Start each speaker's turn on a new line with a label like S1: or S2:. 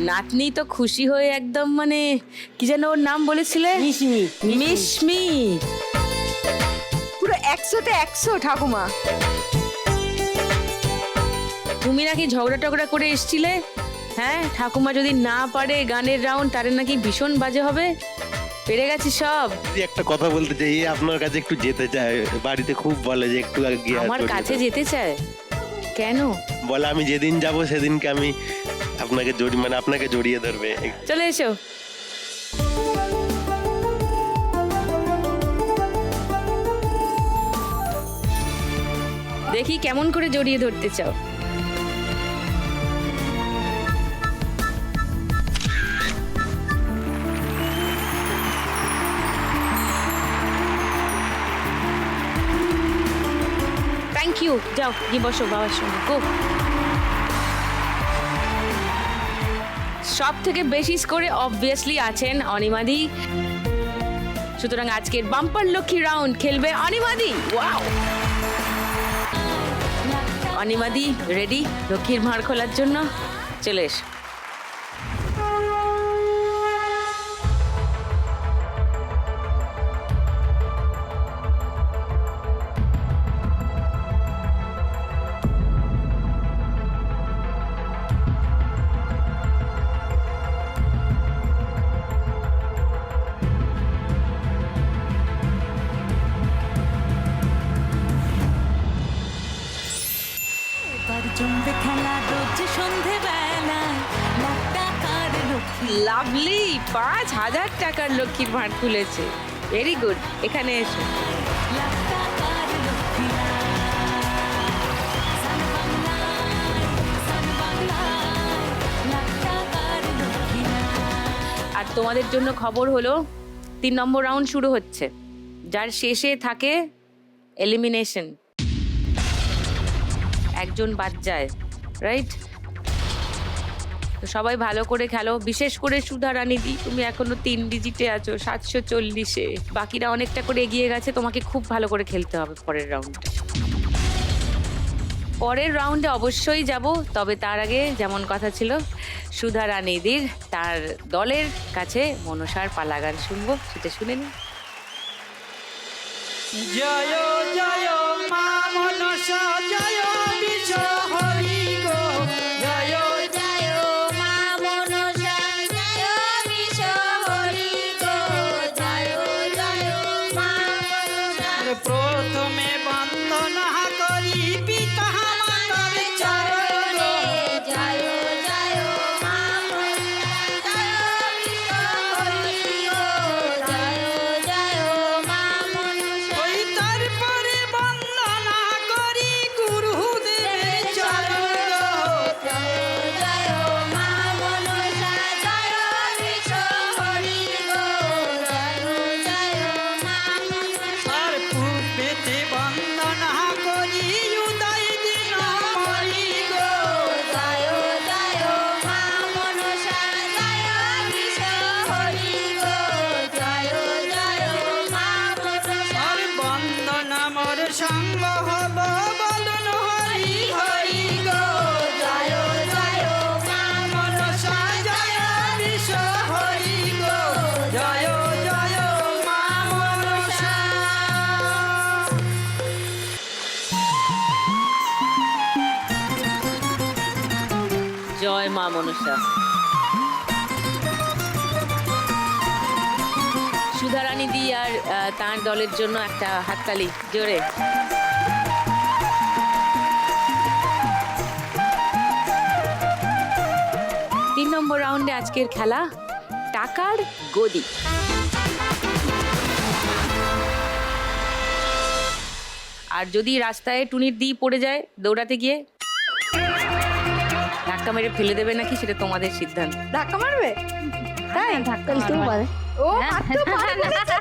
S1: নাতনি তো খুশি হয়ে একদম মানে কি যেন ওর নাম বলেছিলে?
S2: মিশমি।
S1: মিশমি।
S3: পুরো 100তে 100 ঠাকুমা।
S1: তুমি নাকি ঝগড়া টগড়া করে এসছিলে? হ্যাঁ, ঠাকুমা যদি না পারে গানের রাউন্ড তারে নাকি ভীষণ বাজে হবে। পেরে গেছি সব।
S4: যদি একটা কথা বলতে চাই, আপনার কাছে একটু যেতে চায়, বাড়িতে খুব বলে যে একটু আগে গিয়ে
S1: আমার কাছে যেতে চায় কেন?
S4: বলে আমি যেদিন যাব সেদিনকে আমি আপনাকে আপনাকে জড়িয়ে ধরবে।
S1: চলে এসো। দেখি কেমন করে জড়িয়ে ধরতে চাও। Thank you. যাও গিয়ে বসো বাবার সঙ্গে। গো। সব থেকে বেশি স্কোরে অবভিয়াসলি আছেন অনিমাদি। সুতরাং আজকের বাম্পার লক্ষ্মী রাউন্ড খেলবে অনিমাদি। ওয়াও! অনিমাদি রেডি লক্ষ্মীর ভাঁড় খোলার জন্য? চলে এসো।
S5: জমবে খেলা রোজ সন্ধেবেলায়, লাখ টাকার লক্ষ্মী।
S1: লাভলি 5,000 টাকার লক্ষ্মীর ভাঁড় খুলেছে। Very good. এখানে এসো।
S5: লাখ টাকার লক্ষ্মীরা লাখ টাকার লক্ষ্মীরা।
S1: আর তোমাদের জন্য খবর হলো 3 নম্বর রাউন্ড শুরু হচ্ছে। যার শেষে থাকে এলিমিনেশন, একজন বাদ যায়, রাইট? তো সবাই ভালো করে খেলো, বিশেষ করে সুধা রানীদি, তুমি এখনো 3 ডিজিটে আছো, 740-এ। বাকিরা অনেকটা করে এগিয়ে গেছে, তোমাকে খুব ভালো করে খেলতে হবে পরের রাউন্ডে। পরের রাউন্ডে অবশ্যই যাব, তবে তার আগে যেমন কথা ছিল সুধা রানীদির তার দলের কাছে মনসার পালা গান শুনবো, সেটা শুনে নিই।
S2: জয় জয় মা মনসা, জয় বিশ্ব হরি গো। জয়
S5: জয় মা মনসা, জয় বিশ্ব হরি গো। জয় জয় মা মনসা।
S2: প্রথমে বন্দনা করি পিতা মাতার চরণ গো।
S5: জয় জয় মা মনসা, জয় বিশ্ব হরি গো। জয় জয় মা মনসা।
S2: ওই তারপরে বন্দনা করি গুরুদেবের চরণ গো।
S5: জয় জয় মা মনসা, জয় বিশ্ব হরি গো। জয় জয় মা মনসা।
S2: আর পূর্বেতে বন্দনা করি উদয় দিন মরি গো।
S5: জয় জয় মা মনসা, জয় বিশ্ব হরি গো। জয় জয় মা মনসা।
S2: আর বন্দনা মোর সঙ্গ হব বদন হরি হরি গো।
S5: জয় জয় মা
S2: মনসা জয় বিশ্ব হরি গো। জয় জয় মা মনসা।
S1: জয় মা মনসা। সুধা রানীদি আর তার দলের জন্য একটা হাততালি জোরে। তিন নম্বর রাউন্ডে আজকের খেলা টাকার গদি। আর যদি রাস্তায় টুনির দি পড়ে যায় দৌড়াতে গিয়ে, ধাক্কা মেরে ফেলে দেবে নাকি সেটা তোমাদের সিদ্ধান্ত।
S3: ধাক্কা মারবে? তাই
S6: ধাক্কা দিতেও পারে।
S3: ও মারতেও পারে বলেছে।